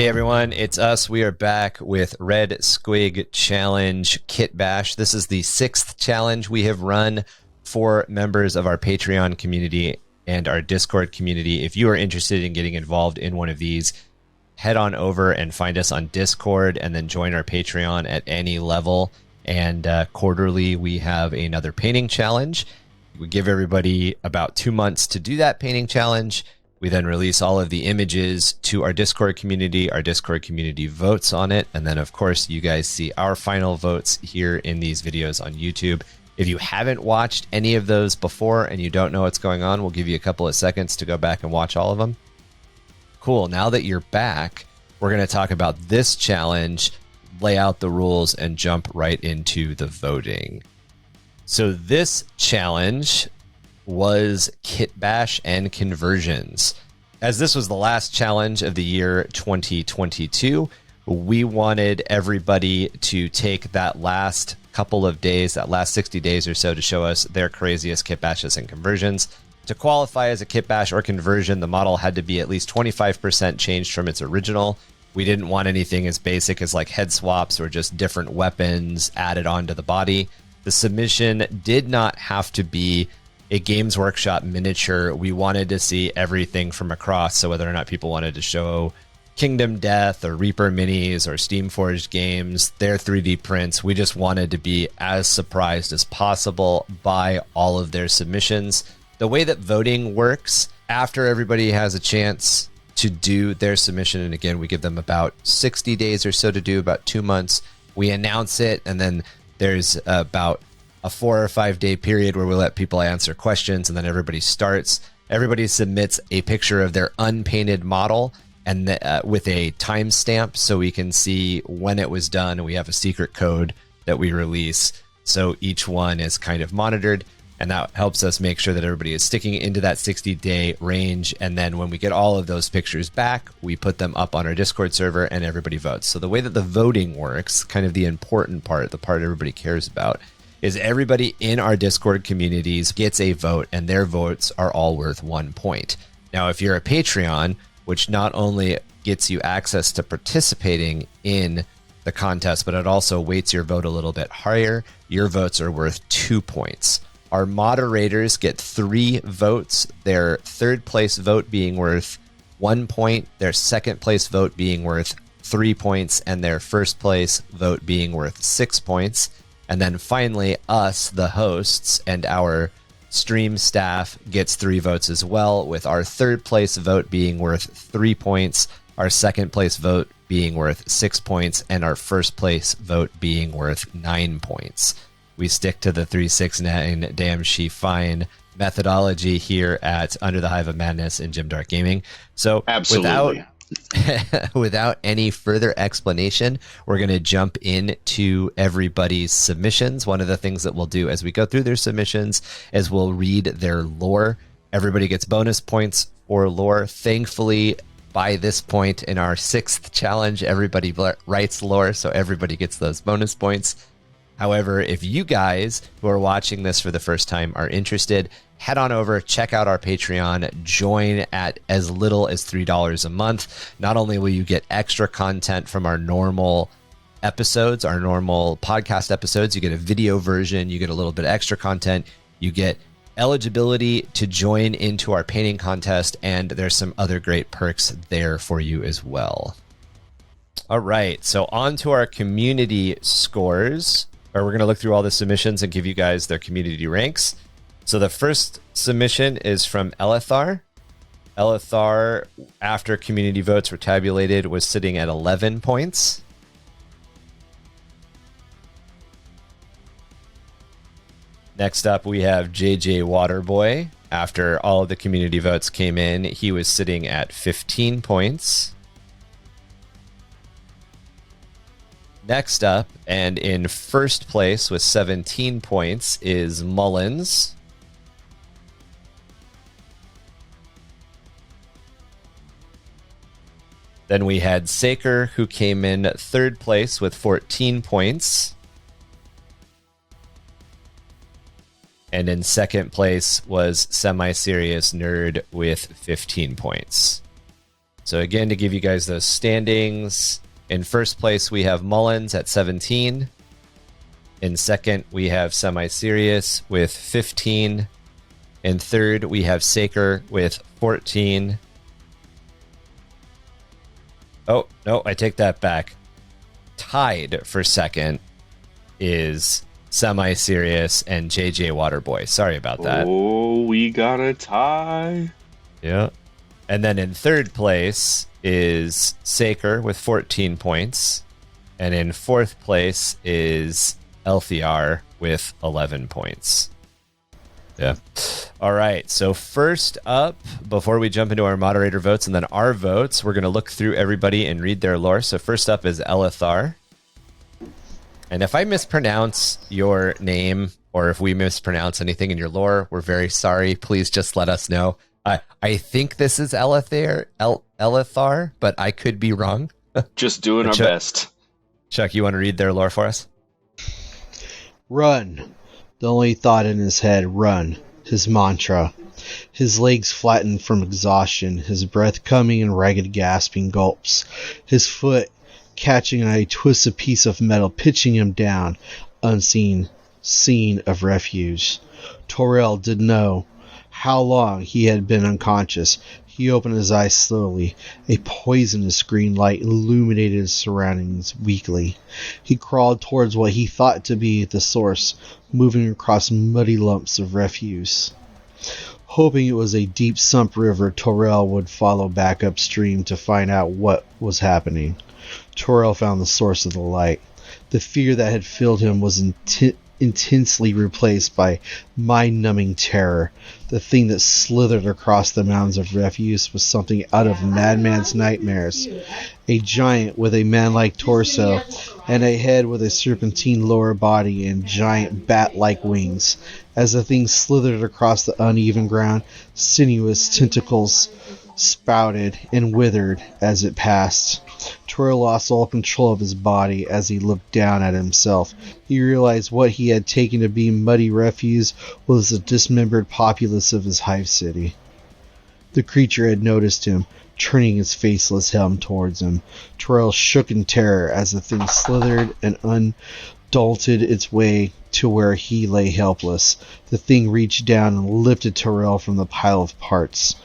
Hey everyone, it's us. We are back with Red Squig Challenge Kitbash. This is the 6th challenge we have run for members of our Patreon community and our Discord community. If you are interested in getting involved in one of these, head on over and find us on Discord and then join our Patreon at any level. And quarterly, we have another painting challenge. We give everybody about 2 months to do that painting challenge. We then release all of the images to our Discord community. Our Discord community votes on it. And then, of course, you guys see our final votes here in these videos on YouTube. If you haven't watched any of those before and you don't know what's going on, we'll give you a couple of seconds to go back and watch all of them. Cool. Now that you're back, we're going to talk about this challenge, lay out the rules, and jump right into the voting. So this challenge was Kitbash and conversions. As this was the last challenge of the year 2022, we wanted everybody to take that last couple of days, that last 60 days or so, to show us their craziest kitbashes and conversions. To qualify as a kitbash or conversion, the model had to be at least 25% changed from its original. We didn't want anything as basic as like head swaps or just different weapons added onto the body. The submission did not have to be a Games Workshop miniature. We wanted to see everything from across. So whether or not people wanted to show Kingdom Death or Reaper minis or Steamforged games, their 3D prints, we just wanted to be as surprised as possible by all of their submissions. The way that voting works, after everybody has a chance to do their submission, and again, we give them about 60 days or so to do, about 2 months, we announce it, and then there's about a 4 or 5 day period where we let people answer questions, and then everybody starts. Everybody submits a picture of their unpainted model and with a timestamp so we can see when it was done. We have a secret code that we release, so each one is kind of monitored, and that helps us make sure that everybody is sticking into that 60-day range. And then when we get all of those pictures back, we put them up on our Discord server and everybody votes. So the way that the voting works, kind of the important part, the part everybody cares about, is everybody in our Discord communities gets a vote, and their votes are all worth 1 point. Now, if you're a Patreon, which not only gets you access to participating in the contest, but it also weights your vote a little bit higher, your votes are worth 2 points. Our moderators get 3 votes, their third place vote being worth 1 point, their second place vote being worth 3 points, and their first place vote being worth 6 points. And then finally, us, the hosts, and our stream staff gets 3 votes as well, with our third place vote being worth 3 points, our second place vote being worth 6 points, and our first place vote being worth 9 points. We stick to the 369 damn she fine methodology here at Under the Hive of Madness in Jim Dark Gaming. So absolutely. Without any further explanation, we're going to jump into everybody's submissions. One of the things that we'll do as we go through their submissions is we'll read their lore. Everybody gets bonus points for lore. Thankfully, by this point in our 6th challenge, everybody writes lore, so everybody gets those bonus points. However, if you guys who are watching this for the first time are interested, head on over, check out our Patreon, join at as little as $3 a month. Not only will you get extra content from our normal episodes, our normal podcast episodes, you get a video version, you get a little bit of extra content, you get eligibility to join into our painting contest, and there's some other great perks there for you as well. All right, so on to our community scores. We're going to look through all the submissions and give you guys their community ranks. So the first submission is from Elithar. Elithar, after community votes were tabulated, was sitting at 11 points. Next up, we have JJ Waterboy. After all of the community votes came in, he was sitting at 15 points. Next up, and in first place with 17 points, is Mullins. Then we had Saker, who came in third place with 14 points. And in second place was Semi-Serious Nerd with 15 points. So again, to give you guys those standings, in first place we have Mullins at 17. In second, we have Semi-Serious with 15. In third, we have Saker with 14. Oh, no, I take that back. Tied for second is Semi-Serious and JJ Waterboy. Sorry about that. Oh, we got a tie. Yeah. And then in third place is Saker with 14 points. And in fourth place is Elthiar with 11 points. Yeah. All right. So first up, before we jump into our moderator votes and then our votes, we're going to look through everybody and read their lore. So first up is Elithar. And if I mispronounce your name or if we mispronounce anything in your lore, we're very sorry. Please just let us know. I think this is Elithar, but I could be wrong. Just doing our best. Chuck, you want to read their lore for us? Run. The only thought in his head, run. His mantra. His legs flattened from exhaustion, his breath coming in ragged gasping gulps. His foot catching on a twisted piece of metal, pitching him down, unseen, scene of refuge. Torel didn't know how long he had been unconscious. He opened his eyes slowly. A poisonous green light illuminated his surroundings weakly. He crawled towards what he thought to be the source, moving across muddy lumps of refuse. Hoping it was a deep sump river, Torel would follow back upstream to find out what was happening. Torel found the source of the light. The fear that had filled him was intensely replaced by mind-numbing terror. The thing that slithered across the mounds of refuse was something out of Madman's nightmares. A giant with a man-like torso and a head with a serpentine lower body and giant bat-like wings. As the thing slithered across the uneven ground, sinuous tentacles sprouted and withered as it passed. Torel lost all control of his body as he looked down at himself. He realized what he had taken to be muddy refuse was the dismembered populace of his hive city. The creature had noticed him, turning its faceless helm towards him. Torel shook in terror as the thing slithered and undulted its way to where he lay helpless. The thing reached down and lifted Torel from the pile of parts.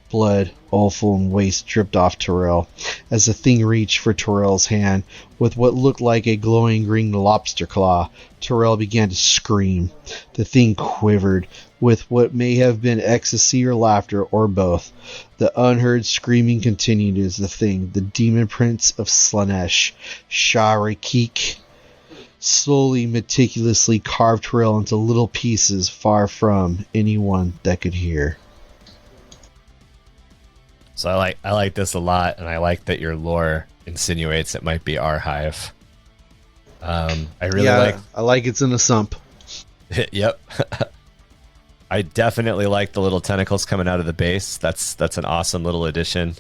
Blood, offal, and waste dripped off Torel. As the thing reached for Torel's hand with what looked like a glowing green lobster claw, Torel began to scream. The thing quivered with what may have been ecstasy or laughter or both. The unheard screaming continued as the thing, the demon prince of Slanesh, Sharikik, slowly, meticulously carved Torel into little pieces far from anyone that could hear. So I like this a lot, and I like that your lore insinuates it might be our hive. I like it's in a sump. Yep. I definitely like the little tentacles coming out of the base. That's an awesome little addition.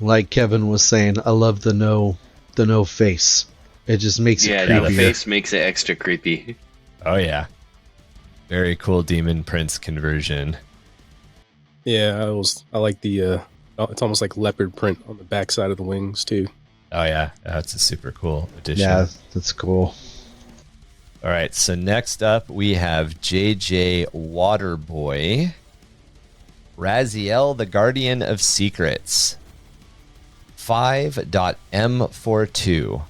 Like Kevin was saying, I love the no face. It just makes it creepier. Yeah, the face makes it extra creepy. Oh yeah. Very cool demon prince conversion. Yeah, I like the it's almost like leopard print on the backside of the wings too. Oh yeah, that's a super cool addition. Yeah, that's cool. All right, so next up we have JJ Waterboy, Raziel, the Guardian of Secrets, 5.M42.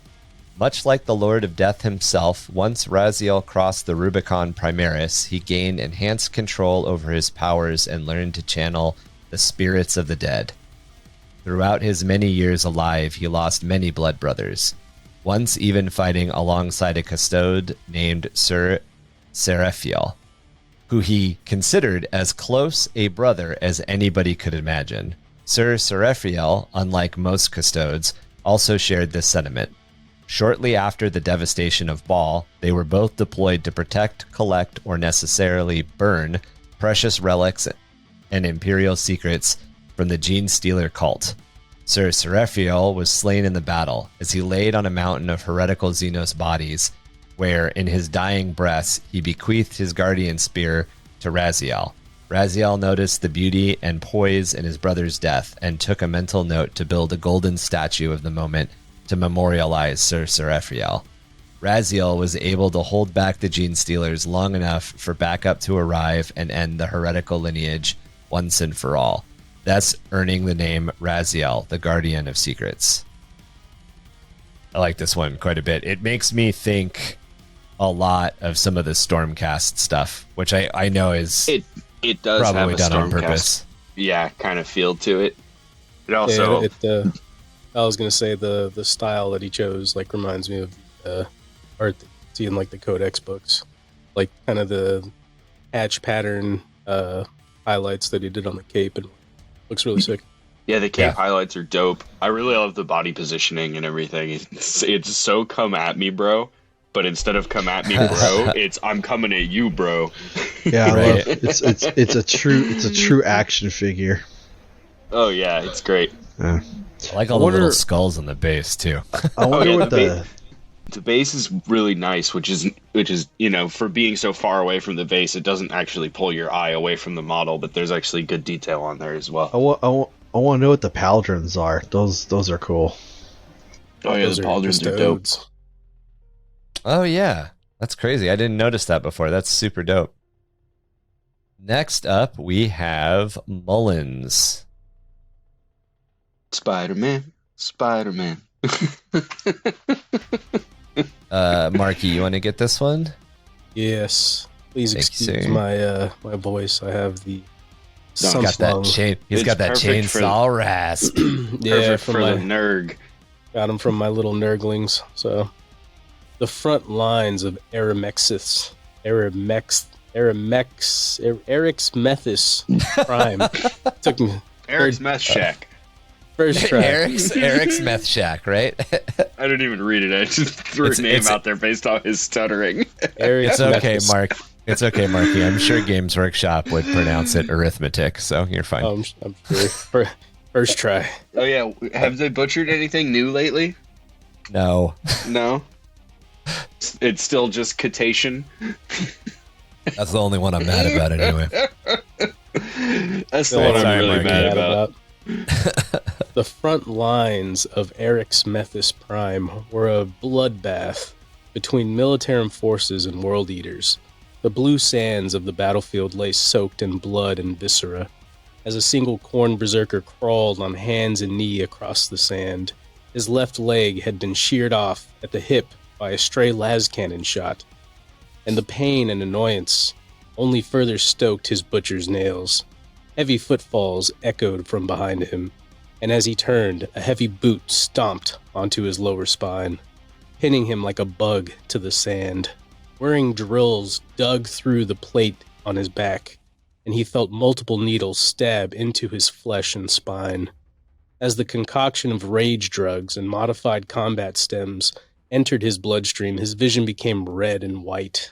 Much like the Lord of Death himself, once Raziel crossed the Rubicon Primaris, he gained enhanced control over his powers and learned to channel the spirits of the dead. Throughout his many years alive, he lost many blood brothers, once even fighting alongside a custode named Sir Seraphiel, who he considered as close a brother as anybody could imagine. Sir Seraphiel, unlike most custodes, also shared this sentiment. Shortly after the devastation of Baal, they were both deployed to protect, collect, or necessarily burn precious relics and imperial secrets from the Gene Stealer cult. Sir Seraphiel was slain in the battle as he laid on a mountain of heretical Xenos bodies, where, in his dying breaths, he bequeathed his guardian spear to Raziel. Raziel noticed the beauty and poise in his brother's death and took a mental note to build a golden statue of the moment to memorialize Sir Seraphiel. Raziel was able to hold back the Gene Stealers long enough for backup to arrive and end the heretical lineage once and for all, thus earning the name Raziel, the Guardian of Secrets. I like this one quite a bit. It makes me think a lot of some of the Stormcast stuff, which I know is it does probably have a done on Stormcast, purpose. yeah, kind of feel to it. It also, I was gonna say the style that he chose like reminds me of art that you see in like the Codex books, like kind of the hatch pattern highlights that he did on the cape, and looks really sick. yeah, the cape highlights are dope. I really love the body positioning and everything. It's so come at me, bro. But instead of come at me, bro, it's I'm coming at you, bro. Yeah, I Right. love it's a true action figure. Oh yeah, it's great. Yeah. I like all the little skulls on the base too. I wonder yeah, what the base is really nice, which is for being so far away from the base, it doesn't actually pull your eye away from the model, but there's actually good detail on there as well. I want to know what the pauldrons are. Those are cool. Oh yeah, Those the pauldrons just are dope. odes. Oh yeah, that's crazy. I didn't notice that before. That's super dope. Next up, we have Mullins. Spider-Man. Marky, you want to get this one? Yes, please Thank you, excuse sir. my voice. I have the He's got that sun-flung. chain. He's It's got that perfect for- chainsaw rasp. Yeah, Perfect from for the my nerg. got them from my little nerglings. So the front lines of Eremexis Prime took me Eric's Mess Shack. first try. Eric's meth shack, right? I didn't even read it. I just threw It's- a name it's- out there based on his stuttering. Eric's It's okay, Methis. Mark. It's okay, Marky. I'm sure Games Workshop would pronounce it arithmetic, so you're fine. I'm sure. First try. Oh yeah, have they butchered anything new lately? No, No. It's still just Catation. that's the only one I'm mad about anyway. That's the Sorry, one I'm really Marky. mad about. The front lines of Eric's Methis Prime were a bloodbath between Militarum forces and World Eaters. The blue sands of the battlefield lay soaked in blood and viscera, as a single Khorne berserker crawled on hands and knee across the sand. His left leg had been sheared off at the hip by a stray las cannon shot, and the pain and annoyance only further stoked his butcher's nails. Heavy footfalls echoed from behind him, and as he turned, a heavy boot stomped onto his lower spine, pinning him like a bug to the sand. Whirring drills dug through the plate on his back, and he felt multiple needles stab into his flesh and spine. As the concoction of rage drugs and modified combat stems entered his bloodstream, his vision became red and white,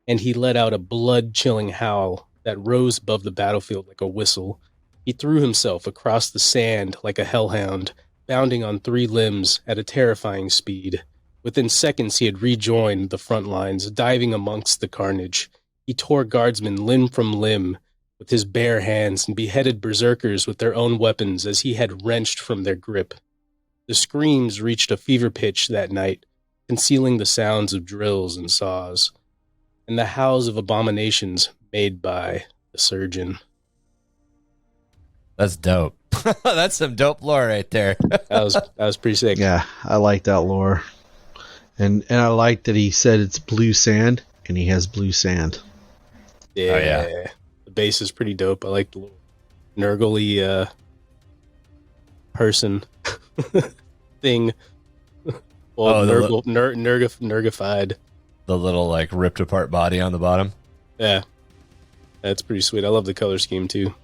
and he let out a blood-chilling howl that rose above the battlefield like a whistle. He threw himself across the sand like a hellhound, bounding on 3 limbs at a terrifying speed. Within seconds, he had rejoined the front lines, diving amongst the carnage. He tore guardsmen limb from limb with his bare hands and beheaded berserkers with their own weapons as he had wrenched from their grip. The screams reached a fever pitch that night, concealing the sounds of drills and saws, and the howls of abominations made by the surgeon. That's dope. That's some dope lore right there. That was pretty sick. Yeah, I like that lore. And I like that he said it's blue sand, and he has blue sand. Yeah. Oh, yeah. The base is pretty dope. I like the little Nurgle-y person thing. Well, Oh, the Nurgified. The little like ripped apart body on the bottom. Yeah. That's pretty sweet. I love the color scheme too.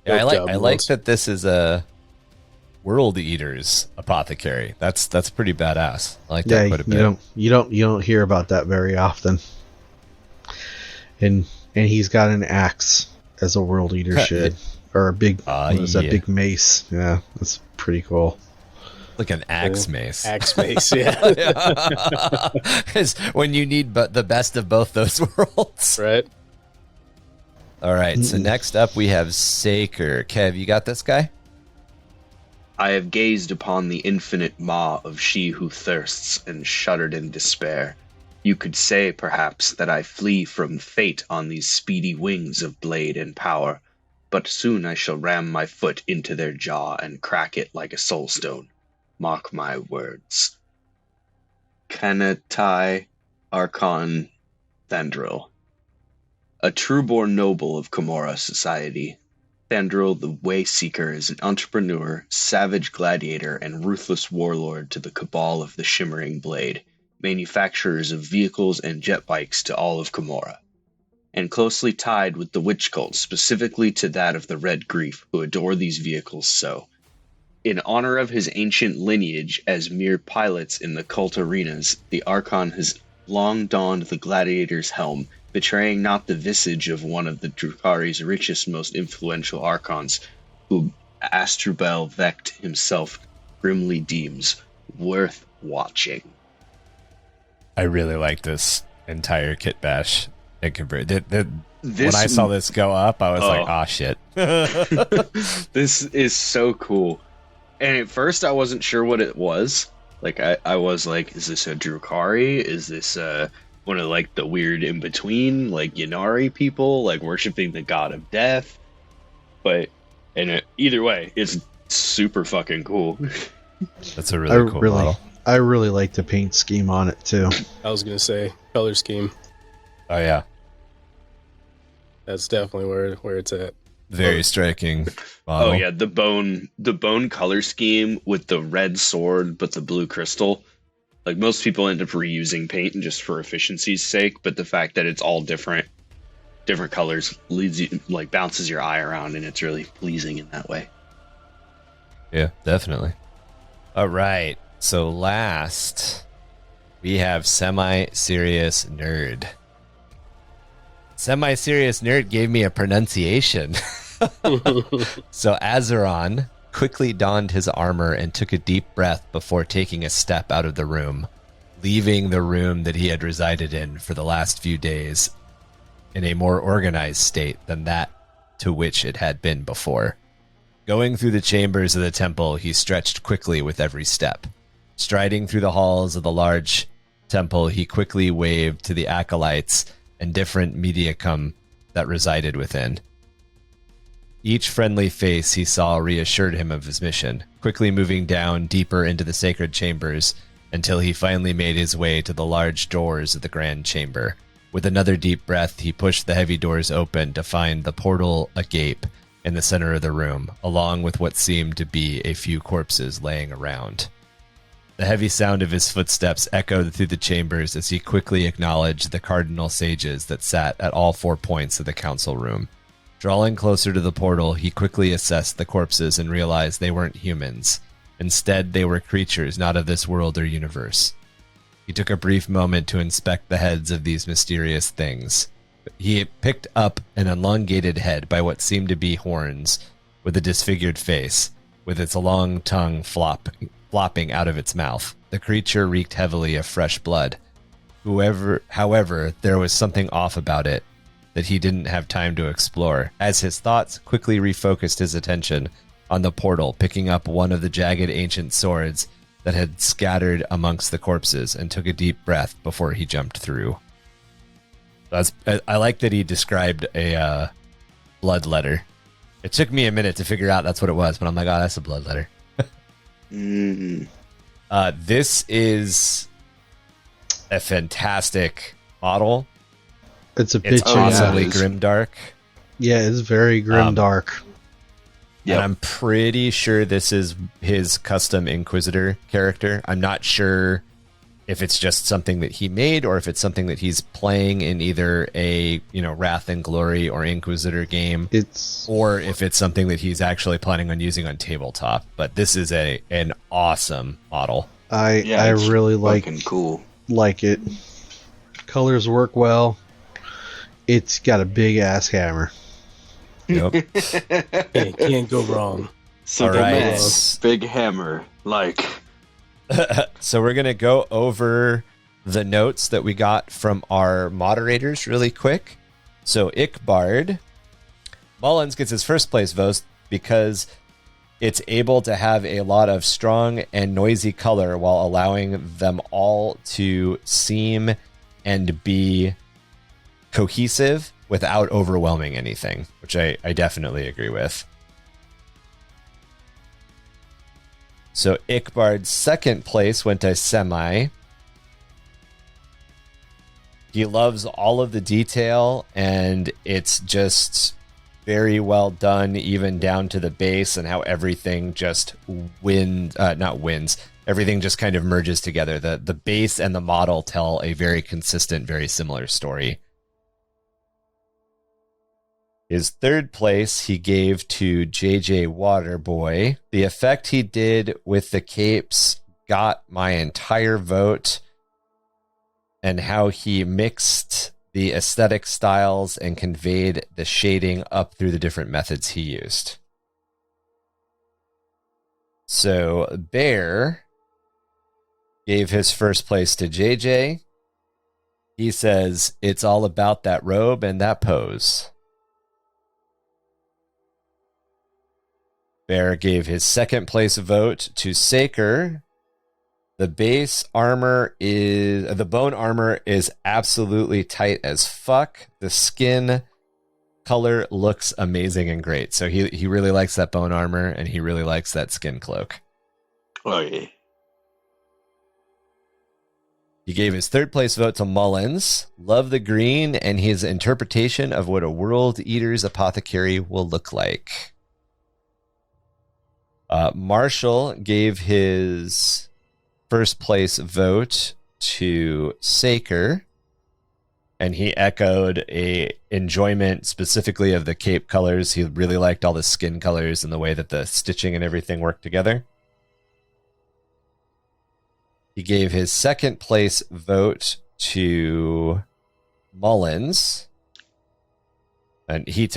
Yeah, Dope job, I like Lawrence. that this is a World Eaters apothecary. That's pretty badass. I like that Yeah, quite a bit. you don't hear about that very often. And he's got an axe as a world eater should, or a big what is that yeah. big mace? Yeah, that's pretty cool. Like an axe mace. Axe mace, yeah. Because when you need the best of both those worlds. Right? All right, so next up we have Saker. Kev, you got this guy? I have gazed upon the infinite maw of she who thirsts and shuddered in despair. You could say, perhaps, that I flee from fate on these speedy wings of blade and power, but soon I shall ram my foot into their jaw and crack it like a soulstone. Mark my words. Kanatai Archon Thandril. A true-born noble of Komora society, Thandril the Wayseeker is an entrepreneur, savage gladiator, and ruthless warlord to the cabal of the Shimmering Blade, manufacturers of vehicles and jet bikes to all of Komora, and closely tied with the witch cult, specifically to that of the Red Grief, who adore these vehicles so. In honor of his ancient lineage as mere pilots in the cult arenas, the Archon has long donned the gladiator's helm, betraying not the visage of one of the Drukhari's richest, most influential Archons, who Astrubel Vect himself grimly deems worth watching. I really like this entire Kitbash. When I saw this go up, I was like, "Oh shit!" This is so cool. And at first, I wasn't sure what it was. Like, I was like, "Is this a Drukhari? Is this one of like the weird in between, like Yanari people, like worshiping the god of death?" But either way, it's super fucking cool. That's a really cool model. I really like the paint scheme on it too. I was gonna say color scheme. Oh yeah, that's definitely where it's at. Very striking model. Oh yeah, the bone color scheme with the red sword but the blue crystal. Like, most people end up reusing paint just for efficiency's sake, but the fact that it's all different colors leads you, like, bounces your eye around, and it's really pleasing in that way. Yeah, definitely. All right, so last we have Semi-Serious Nerd. Semi-Serious Nerd gave me a pronunciation. So Azeron quickly donned his armor and took a deep breath before taking a step out of the room, leaving the room that he had resided in for the last few days in a more organized state than that to which it had been before. Going through the chambers of the temple, he stretched quickly with every step. Striding through the halls of the large temple, he quickly waved to the acolytes and different mediacum that resided within. Each friendly face he saw reassured him of his mission, quickly moving down deeper into the sacred chambers until he finally made his way to the large doors of the grand chamber. With another deep breath, he pushed the heavy doors open to find the portal agape in the center of the room, along with what seemed to be a few corpses laying around. The heavy sound of his footsteps echoed through the chambers as he quickly acknowledged the cardinal sages that sat at all 4 points of the council room. Drawing closer to the portal, he quickly assessed the corpses and realized they weren't humans. Instead, they were creatures not of this world or universe. He took a brief moment to inspect the heads of these mysterious things. He picked up an elongated head by what seemed to be horns, with a disfigured face, with its long tongue flopping out of its mouth. The creature reeked heavily of fresh blood. However, there was something off about it that he didn't have time to explore, as his thoughts quickly refocused his attention on the portal, picking up one of the jagged ancient swords that had scattered amongst the corpses, and took a deep breath before he jumped through. I like that he described a blood letter. It took me a minute to figure out that's what it was, but I'm like, oh, that's a blood letter. This is a fantastic model. It's awesomely grimdark. Yeah, it's very grimdark. And I'm pretty sure this is his custom Inquisitor character. I'm not sure if it's just something that he made or if it's something that he's playing in either a, Wrath and Glory or Inquisitor game, or if it's something that he's actually planning on using on tabletop. But this is an awesome model. I really like it. Colors work well. It's got a big ass hammer. Yep. Hey, can't go wrong. Simple All right. man, big hammer, like. So we're going to go over the notes that we got from our moderators really quick. So Ickbard Mullins gets his first place vote because it's able to have a lot of strong and noisy color while allowing them all to seem and be cohesive without overwhelming anything, which I definitely agree with. So Ickbard's second place went to Semi. He loves all of the detail, and it's just very well done, even down to the base and how everything just everything just kind of merges together. The base and the model tell a very consistent, very similar story. His third place he gave to JJ Waterboy. The effect he did with the capes got my entire vote, and how he mixed the aesthetic styles and conveyed the shading up through the different methods he used. So Bear gave his first place to JJ. He says, it's all about that robe and that pose. Bear gave his second place vote to Saker. The bone armor is absolutely tight as fuck. The skin color looks amazing and great. So he really likes that bone armor, and he really likes that skin cloak. Oh, yeah. He gave his third place vote to Mullins. Love the green and his interpretation of what a World Eater's apothecary will look like. Marshall gave his first place vote to Saker, and he echoed a enjoyment specifically of the cape colors. He really liked all the skin colors and the way that the stitching and everything worked together. He gave his second place vote to Mullins, and he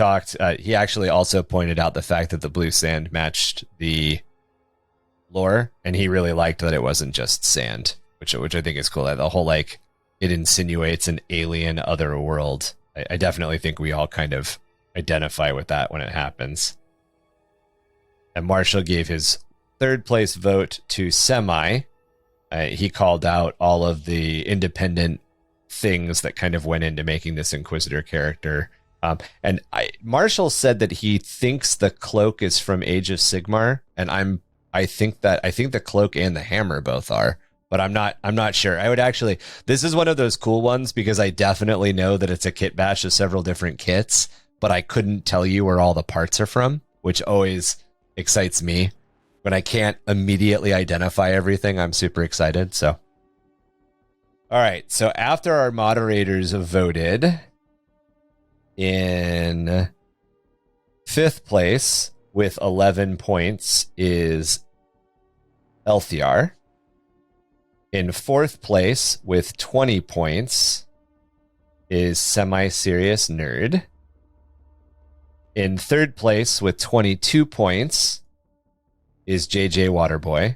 actually also pointed out the fact that the blue sand matched the lore, and he really liked that it wasn't just sand, which I think is cool. That the whole, it insinuates an alien other world. I definitely think we all kind of identify with that when it happens. And Marshall gave his third place vote to Semi. He called out all of the independent things that kind of went into making this Inquisitor character. And Marshall said that he thinks the cloak is from Age of Sigmar, and I think the cloak and the hammer both are, but I'm not sure. I would actually, this is one of those cool ones because I definitely know that it's a kitbash of several different kits, but I couldn't tell you where all the parts are from, which always excites me. When I can't immediately identify everything, I'm super excited. So, all right. So after our moderators voted, in fifth place with 11 points is Elthiar. In fourth place with 20 points is Semi-Serious Nerd. In third place with 22 points is JJ Waterboy.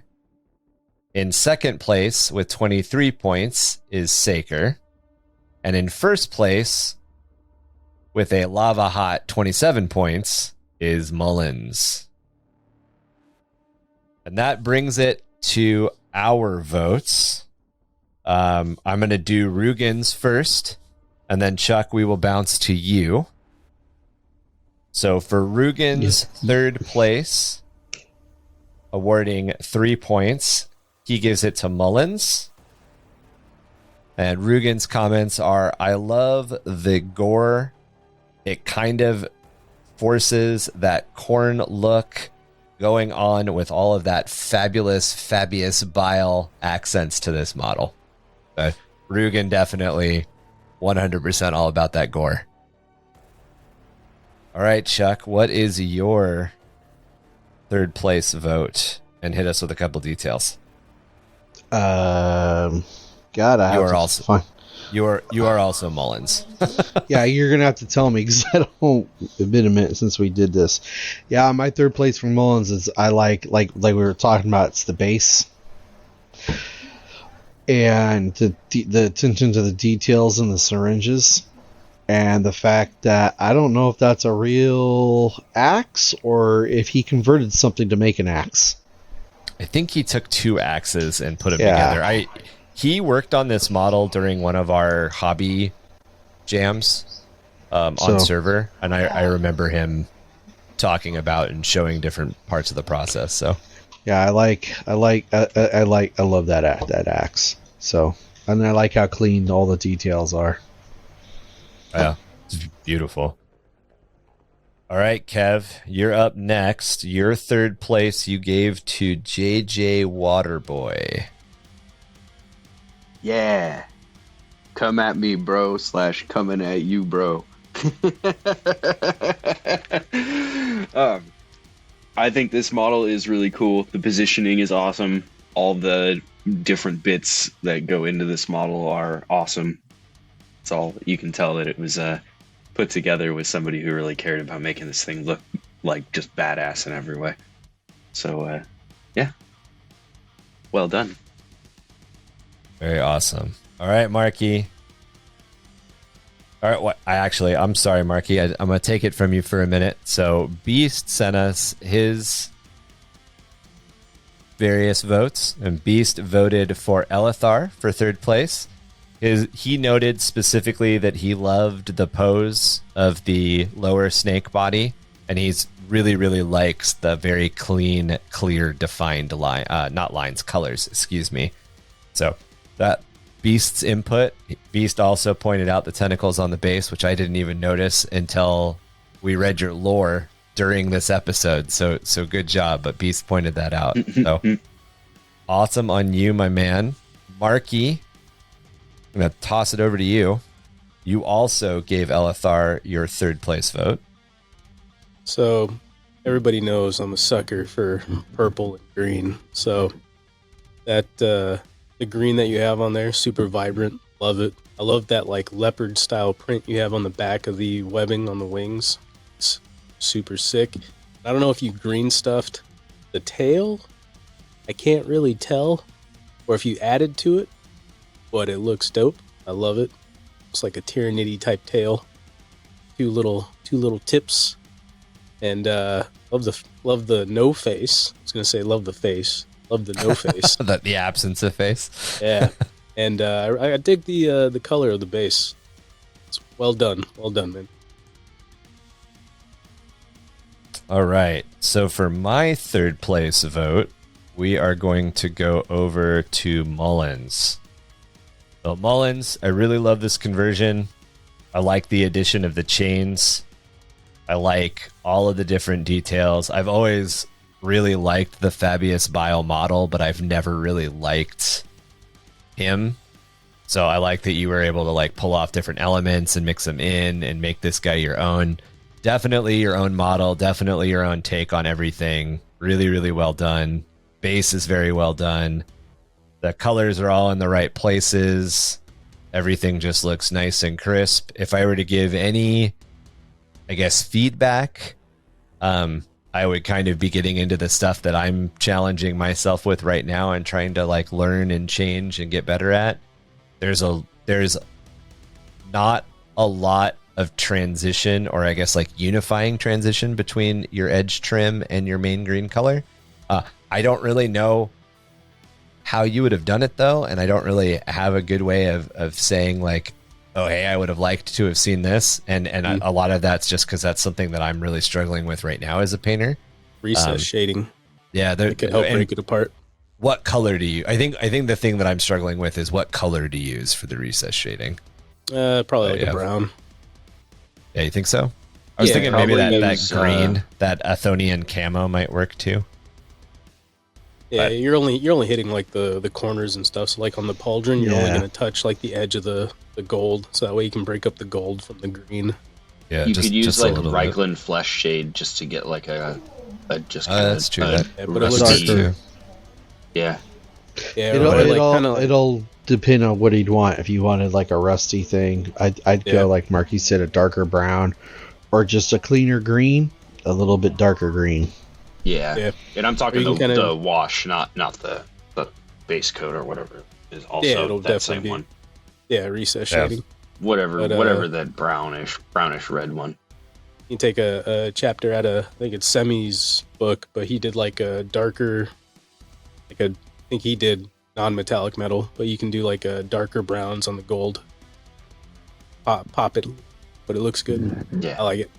In second place with 23 points is Saker. And in first place with a lava hot 27 points is Mullins. And that brings it to our votes. I'm going to do Rugen's first, and then Chuck, we will bounce to you. So for Rugen's third place, awarding 3 points, he gives it to Mullins. And Rugen's comments are, I love the gore. It kind of forces that corn look going on with all of that fabulous Fabius Bile accents to this model. But Rugen definitely 100% all about that gore. All right, Chuck, what is your third place vote? And hit us with a couple details. God, I have to find... You are also Mullins. Yeah, you're gonna have to tell me because I don't. It's been a minute since we did this. Yeah, my third place for Mullins is I like we were talking about. It's the base and the attention to the details in the syringes. And the fact that I don't know if that's a real axe or if he converted something to make an axe. I think he took 2 axes and put them together. He worked on this model during one of our hobby jams on server, and I remember him talking about and showing different parts of the process. So yeah, I love that axe. So, and I like how clean all the details are. Yeah, it's beautiful. All right, Kev, you're up next. Your third place you gave to JJ Waterboy. Yeah. Come at me, bro, / coming at you, bro. I think this model is really cool. The positioning is awesome. All the different bits that go into this model are awesome. It's all, you can tell that it was put together with somebody who really cared about making this thing look like just badass in every way. So, yeah. Well done. Very awesome. All right, Marky. All right, I'm sorry, Marky. I'm going to take it from you for a minute. So Beast sent us his various votes, and Beast voted for Elithar for third place. He noted specifically that he loved the pose of the lower snake body, and he's really, really likes the very clean, clear, defined colors, excuse me. So that Beast's input. Beast also pointed out the tentacles on the base, which I didn't even notice until we read your lore during this episode. So good job, but Beast pointed that out. So awesome on you, my man. Marky, I'm going to toss it over to you. You also gave Elithar your third place vote. So everybody knows I'm a sucker for purple and green. So that the green that you have on there, super vibrant. Love it. I love that like leopard style print you have on the back of the webbing on the wings. It's super sick. I don't know if you green stuffed the tail. I can't really tell. Or if you added to it. But it looks dope. I love it. It's like a Tyranidy type tail. Two little tips. And love the no face. I was gonna say love the face. Love the no face. The absence of face. Yeah. And I dig the color of the base. It's well done. Well done, man. All right. So for my third place vote, we are going to go over to Mullins. So Mullins, I really love this conversion. I like the addition of the chains. I like all of the different details. I've always really liked the Fabius Bile model, but I've never really liked him. So I like that you were able to like pull off different elements and mix them in and make this guy your own. Definitely your own model, definitely your own take on everything. Really, really well done. Base is very well done. The colors are all in the right places. Everything just looks nice and crisp. If I were to give any, I guess, feedback, I would kind of be getting into the stuff that I'm challenging myself with right now and trying to like learn and change and get better at. There's not a lot of transition, or I guess like unifying transition between your edge trim and your main green color. I don't really know how you would have done it though, and I don't really have a good way of saying like, oh hey, I would have liked to have seen this, and a lot of that's just because that's something that I'm really struggling with right now as a painter. Recess shading. Yeah, it could help break it apart. What color do you? I think the thing that I'm struggling with is what color to use for the recess shading. Probably like a brown. Yeah, you think so? I was thinking maybe that green, that Athonian camo might work too. Yeah, but you're only hitting like the corners and stuff. So like on the pauldron, you're only going to touch like the edge of the gold, so that way you can break up the gold from the green. Yeah, you could use like Reichland Flesh Shade just to get like a just. That's true. But it looks true. Yeah. Yeah. It'll depend on what he'd want. If you wanted like a rusty thing, I'd go like Marky said, a darker brown, or just a cleaner green, a little bit darker green. Yeah. And I'm talking the wash, not the base coat or whatever is also that same one. Yeah, recess shading. whatever that brownish red one. You take a chapter out of, I think it's Semi's book, but he did like a darker, I think he did non-metallic metal, but you can do like a darker browns on the gold. Pop it, but it looks good. Yeah, I like it.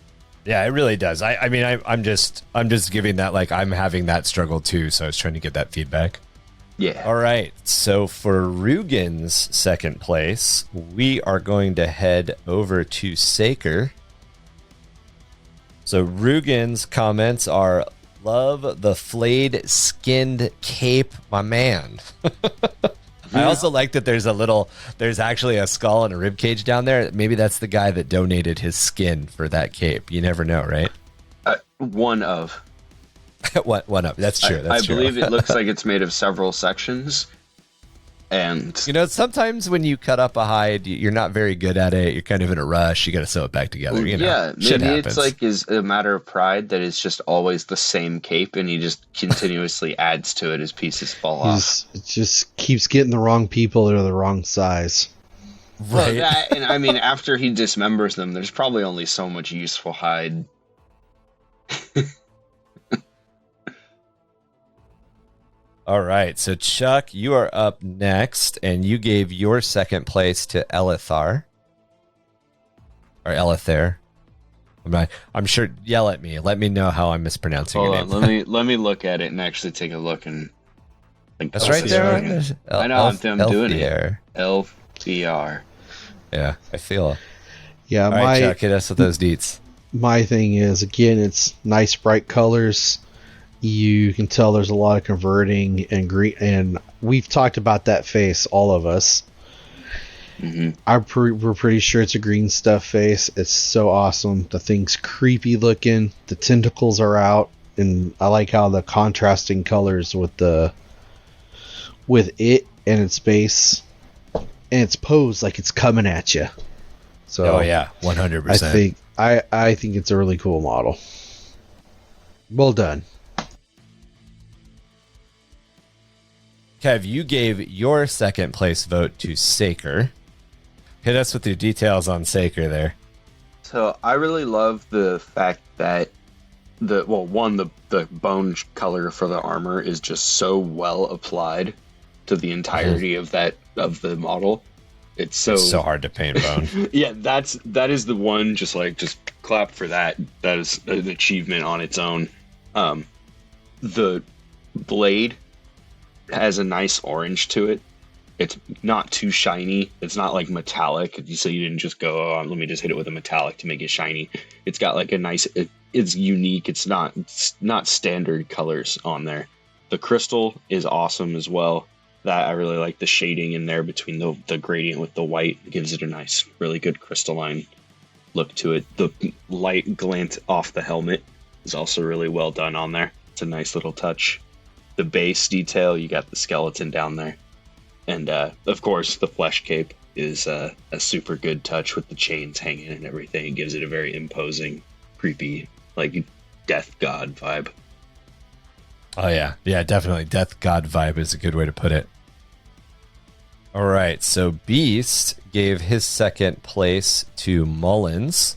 Yeah, it really does. I mean, I'm just giving that, like, I'm having that struggle too, so I was trying to get that feedback. Yeah. All right, so for Rugen's second place, we are going to head over to Saker. So Rugen's comments are, love the flayed skinned cape, my man. I also like that there's actually a skull and a rib cage down there. Maybe that's the guy that donated his skin for that cape. You never know, right? One of. One up. That's true. I believe it looks like it's made of several sections. And sometimes when you cut up a hide, you're not very good at it. You're kind of in a rush. You got to sew it back together. Yeah, maybe it's like is a matter of pride that it's just always the same cape, and he just continuously adds to it as pieces fall off. It just keeps getting the wrong people that are the wrong size. Right. Well, and I mean, after he dismembers them, there's probably only so much useful hide. All right, so Chuck, you are up next, and you gave your second place to Elithar. Or Elithair. I'm sure, yell at me. Let me know how I'm mispronouncing your name. Let me look at it and actually take a look and think that's right there. I know, I'm doing it. LDR. Yeah, I feel it. Yeah, all right, Chuck, hit us with those deets. My thing is, again, it's nice bright colors. You can tell there's a lot of converting and green, and we've talked about that face, all of us. Mm-hmm. We're pretty sure it's a green stuff face. It's so awesome. The thing's creepy looking. The tentacles are out, and I like how the contrasting colors with it and its base, and its pose like it's coming at you. So, oh yeah, 100%. I think it's a really cool model. Well done. Kev, you gave your second place vote to Saker. Hit us with your details on Saker there. So I really love the fact that the bone color for the armor is just so well applied to the entirety of the model. It's so hard to paint bone. Yeah, that is the one. Just clap for that. That is an achievement on its own. The blade has a nice orange to it. It's not too shiny. It's not like metallic. So you didn't just go, let me just hit it with a metallic to make it shiny. It's got like a nice. It's unique. It's not standard colors on there. The crystal is awesome as well. That I really like the shading in there between the gradient with the white. It gives it a nice, really good crystalline look to it. The light glint off the helmet is also really well done on there. It's a nice little touch. The base detail, you got the skeleton down there. And, of course, the flesh cape is a super good touch with the chains hanging and everything. It gives it a very imposing, creepy, like, death god vibe. Oh, yeah. Yeah, definitely. Death god vibe is a good way to put it. All right, so Beast gave his second place to Mullins.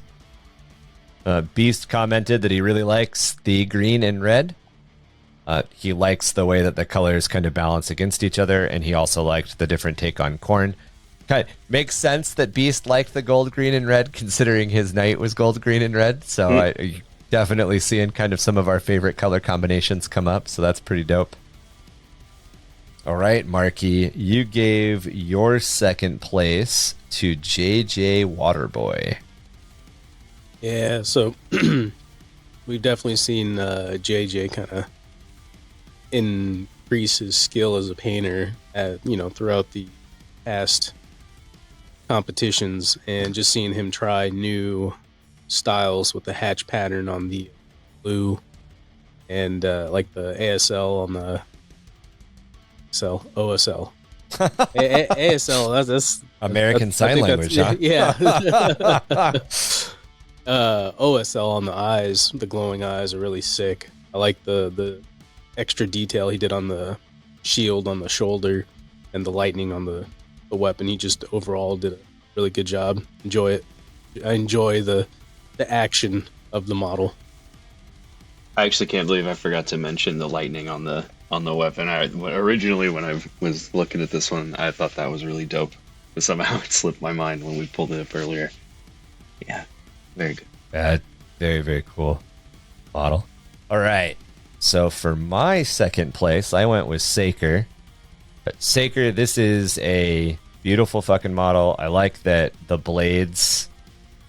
Beast commented that he really likes the green and red. He likes the way that the colors kind of balance against each other, and he also liked the different take on Khorne. Kind of makes sense that Beast liked the gold, green, and red, considering his knight was gold, green, and red. So I definitely seeing kind of some of our favorite color combinations come up, so that's pretty dope. All right, Marky, you gave your second place to JJ Waterboy. Yeah, so we've definitely seen JJ kind of increase his skill as a painter throughout the past competitions, and just seeing him try new styles with the hatch pattern on the blue and like the ASL on the OSL. ASL, that's American Sign Language, huh? Yeah. OSL on the eyes, the glowing eyes are really sick. I like the extra detail he did on the shield on the shoulder and the lightning on the weapon. He just overall did a Really good job. Enjoy it. I enjoy the action of the model. I actually can't believe I forgot to mention the lightning on the weapon. Originally, when I was looking at this one, I thought that was really dope. But somehow it slipped my mind when we pulled it up earlier. Yeah, very good. Very, very cool model. All right. So for my second place, I went with Saker. But Saker, this is a beautiful fucking model. I like that the blades,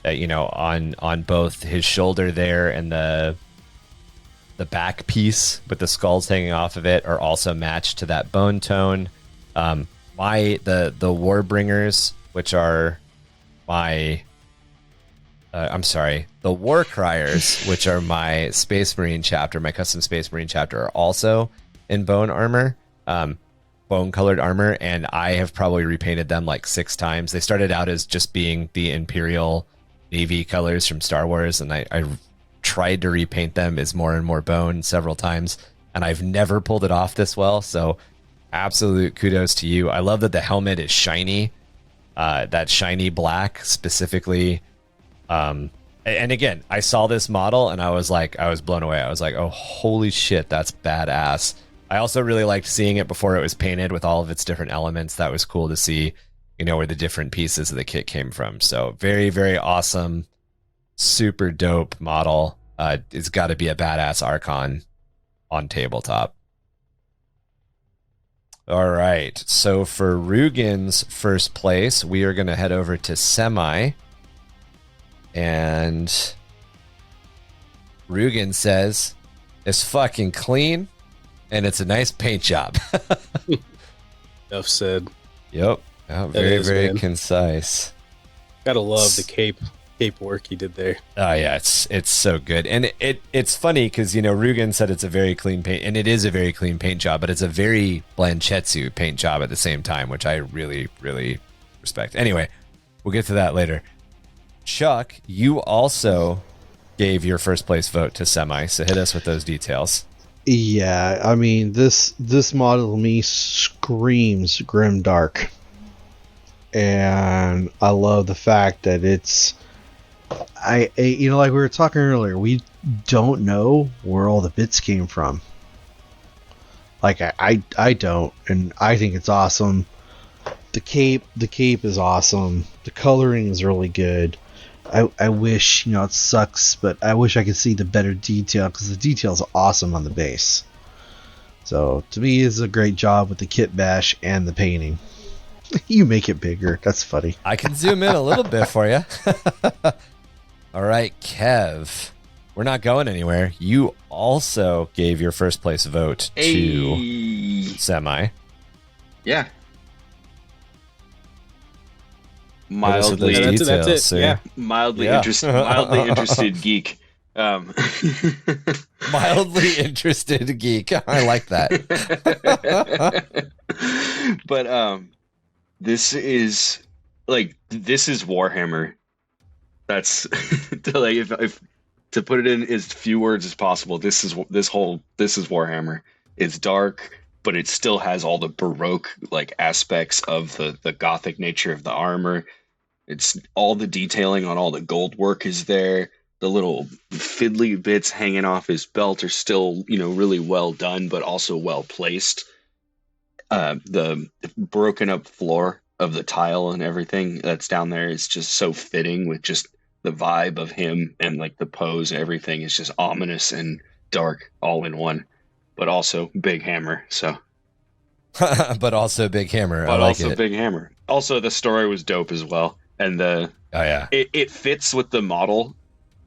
on both his shoulder there and the back piece with the skulls hanging off of it are also matched to that bone tone. The Warbringers, which are the War Criers, which are my Space Marine chapter, my custom Space Marine chapter, are also in bone armor, bone colored armor, and I have probably repainted them like 6 times. They started out as just being the Imperial Navy colors from Star Wars, and I tried to repaint them as more and more bone several times, and I've never pulled it off this well, so absolute kudos to you. I love that the helmet is shiny, that shiny black specifically. And again, I saw this model and I was blown away. I was like, oh, holy shit, that's badass. I also really liked seeing it before it was painted with all of its different elements. That was cool to see, where the different pieces of the kit came from. So very, very awesome, super dope model. It's got to be a badass Archon on tabletop. All right. So for Rugen's first place, we are going to head over to Semi. And Rugen says, it's fucking clean and it's a nice paint job. Enough said. Yep. Oh, very, very concise. Gotta love the cape work he did there. Oh yeah, it's so good. And it's funny because Rugen said it's a very clean paint, and it is a very clean paint job, but it's a very Blanchetsu paint job at the same time, which I really, really respect. Anyway, we'll get to that later. Chuck, you also gave your first place vote to Semi, so hit us with those details. Yeah, I mean, this model to me screams grimdark. And I love the fact that it's... like we were talking earlier, we don't know where all the bits came from. Like, I don't, and I think it's awesome. The cape is awesome. The coloring is really good. I wish, it sucks, but I wish I could see the better detail, because the detail's awesome on the base. So, to me, it's a great job with the Kitbash and the painting. You make it bigger. That's funny. I can zoom in a little bit for you. All right, Kev. We're not going anywhere. You also gave your first place vote to Semi. Yeah. Mildly, that's it. Sir. Yeah. Mildly interested geek. Mildly interested geek. I like that. But this is Warhammer. That's like if to put it in as few words as possible. This is Warhammer. It's dark, but it still has all the Baroque aspects of the Gothic nature of the armor. It's all the detailing on all the gold work is there. The little fiddly bits hanging off his belt are still, really well done, but also well placed. The broken up floor of the tile and everything that's down there is just so fitting with just the vibe of him, and the pose. Everything is just ominous and dark all in one, but also big hammer. So, but also big hammer. But I like also it. big hammer. Also, the story was dope as well, and it fits with the model.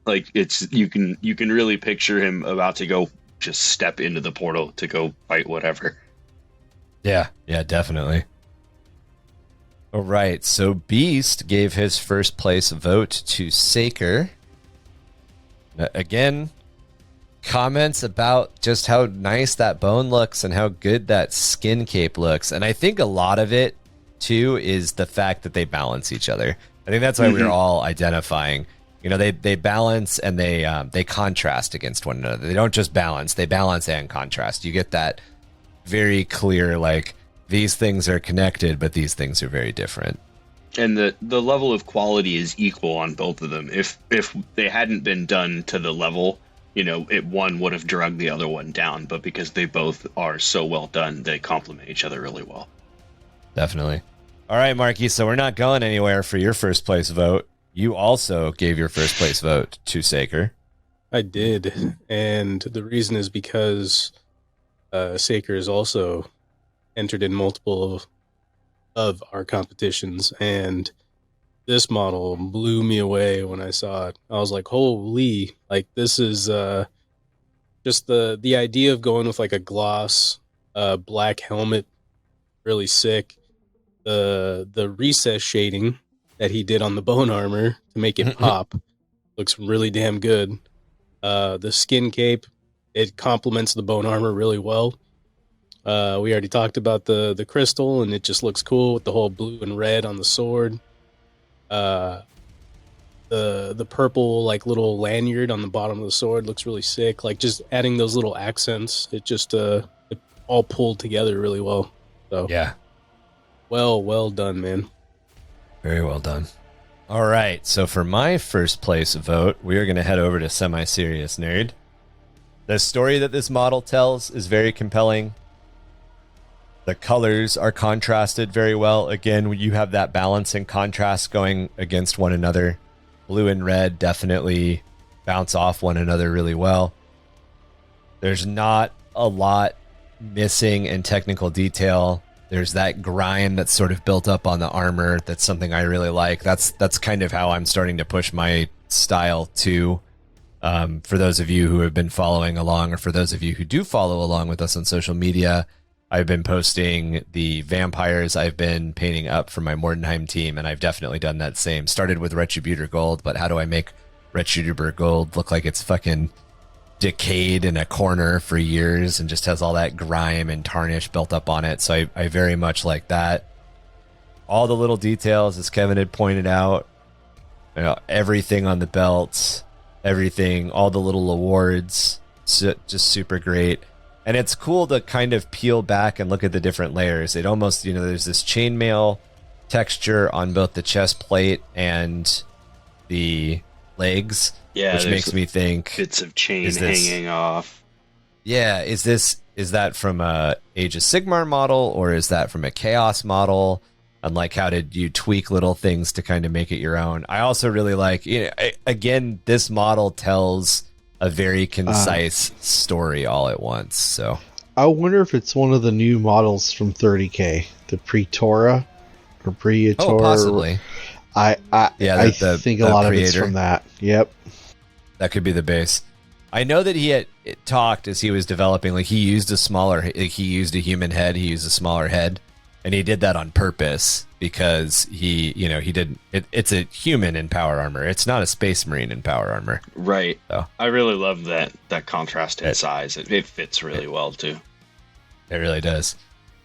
You can really picture him about to go just step into the portal to go fight whatever. Yeah, definitely. All right, so Beast gave his first place vote to Saker. Again, comments about just how nice that bone looks and how good that skin cape looks. And I think a lot of it, too, is the fact that they balance each other. I think that's why we're all identifying. They balance and they contrast against one another. They don't just balance, they balance and contrast. You get that very clear, these things are connected, but these things are very different. And the level of quality is equal on both of them. If they hadn't been done to the level, one would have dragged the other one down. But because they both are so well done, they complement each other really well. Definitely. All right, Marky, so we're not going anywhere for your first place vote. You also gave your first place vote to Saker. I did, and the reason is because Saker has also entered in multiple of our competitions, and this model blew me away when I saw it. I was like, holy, like this is just the idea of going with like a gloss black helmet, really sick. The recess shading that he did on the bone armor to make it pop looks really damn good. The skin cape, it complements the bone armor really well. We already talked about the crystal, and it just looks cool with the whole blue and red on the sword. The purple like little lanyard on the bottom of the sword looks really sick. Like just adding those little accents, it just it all pulled together really well. So yeah, well done, man. Very well done. All right, so for my first place vote, we are going to head over to Semi-Serious Nerd. The story that this model tells is very compelling. The colors are contrasted very well. Again, you have that balance and contrast going against one another. Blue and red definitely bounce off one another really well. There's not a lot missing in technical detail. There's that grime that's sort of built up on the armor. That's something I really like. That's kind of how I'm starting to push my style too. For those of you who have been following along, or for those of you who do follow along with us on social media, I've been posting the vampires I've been painting up for my Mordenheim team, and I've definitely done that same. Started with Retributor Gold, but how do I make Retributor Gold look like it's fucking decayed in a corner for years and just has all that grime and tarnish built up on it? So I very much like that. All the little details, as Kevin had pointed out, everything on the belts, everything, all the little awards, just super great. And it's cool to kind of peel back and look at the different layers. It almost, there's this chainmail texture on both the chest plate and the legs, which makes me think bits of chain hanging off. Yeah, is that from a Age of Sigmar model, or is that from a Chaos model? And like, how did you tweak little things to kind of make it your own? I also really like, again, this model tells a very concise story all at once. So I wonder if it's one of the new models from 30K, the Praetora or Praetor. Oh, possibly. I think a lot of it's from that. Yep. That could be the base. I know that he had talked as he was developing, like he used he used a human head, he used a smaller head, and he did that on purpose because he didn't, it's a human in power armor. It's not a space marine in power armor. Right. So I really love that contrast in size. It fits really well too. It really does.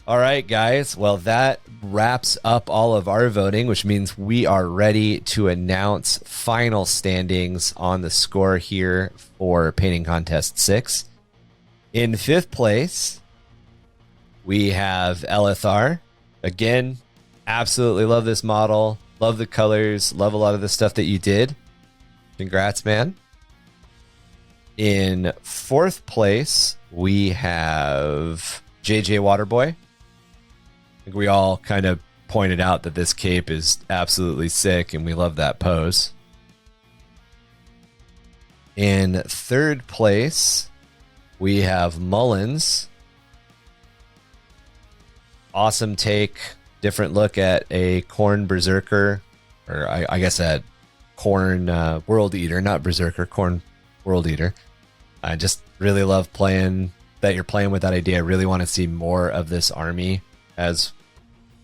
All right, guys. Well, that wraps up all of our voting, which means we are ready to announce final standings on the score here for Painting Contest 6. In 5th place, we have Elithar. Again, absolutely love this model. Love the colors. Love a lot of the stuff that you did. Congrats, man. In 4th place, we have JJ Waterboy. I think we all kind of pointed out that this cape is absolutely sick, and we love that pose. In 3rd place, we have Mullins. Awesome take, different look at a Khorne Berserker, or I guess a Khorne World Eater, not Berserker, Khorne World Eater. I just really love that you're playing with that idea. I really want to see more of this army as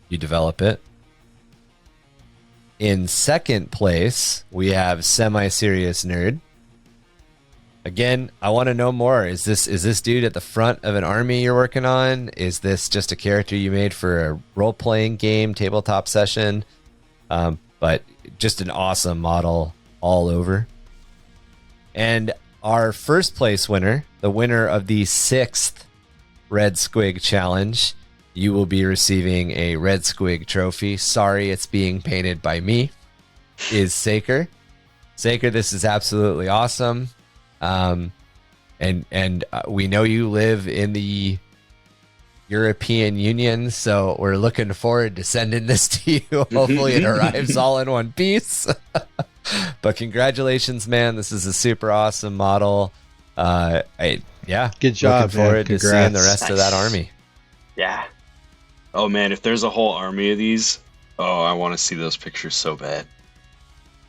you develop it. In 2nd place, we have Semi-Serious Nerd. Again, I want to know more. Is this dude at the front of an army you're working on? Is this just a character you made for a role-playing game, tabletop session? But just an awesome model all over. And our 1st place winner, the winner of the 6th Red Squig Challenge, you will be receiving a Red Squig trophy. Sorry, it's being painted by me. Is Saker. Saker, this is absolutely awesome. And we know you live in the European Union, so we're looking forward to sending this to you. Hopefully it arrives all in one piece. But congratulations, man. This is a super awesome model. Good job, looking forward to seeing the rest of that Nice. army. Yeah. Oh man, if there's a whole army of these, I want to see those pictures so bad.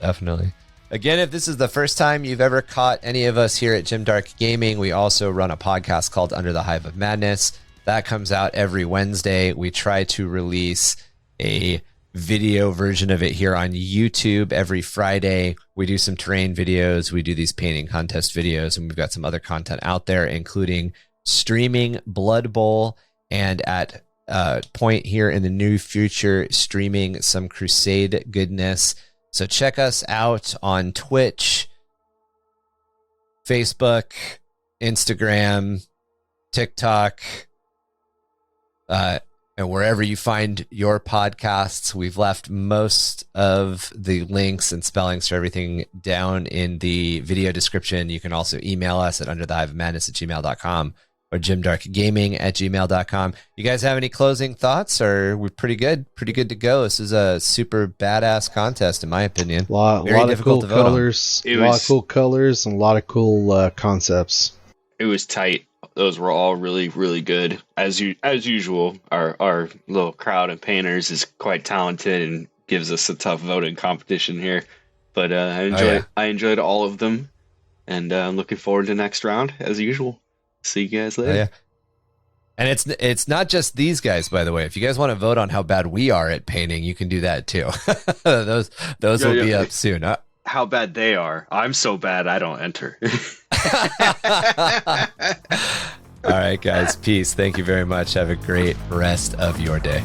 Definitely. Again, if this is the first time you've ever caught any of us here at Jim Dark Gaming, we also run a podcast called Under the Hive of Madness. That comes out every Wednesday. We try to release a video version of it here on YouTube every Friday. We do some terrain videos. We do these painting contest videos, and we've got some other content out there, including streaming Blood Bowl, and at point here in the near future, streaming some Crusade goodness. So check us out on Twitch, Facebook, Instagram, TikTok, and wherever you find your podcasts. We've left most of the links and spellings for everything down in the video description. You can also email us at underthehiveofmadness@gmail.com or jimdarkgaming@gmail.com. You guys have any closing thoughts, or are we pretty good to go? This is a super badass contest, in my opinion. A lot of cool colors, and a lot of cool concepts. It was tight. Those were all really, really good. As usual, our little crowd of painters is quite talented and gives us a tough voting competition here. But I enjoyed all of them, and I'm looking forward to next round as usual. See you guys later. Yeah. And it's not just these guys, by the way. If you guys want to vote on how bad we are at painting, you can do that too. those will be up soon. How bad they are. I'm so bad I don't enter. All right, guys. Peace. Thank you very much. Have a great rest of your day.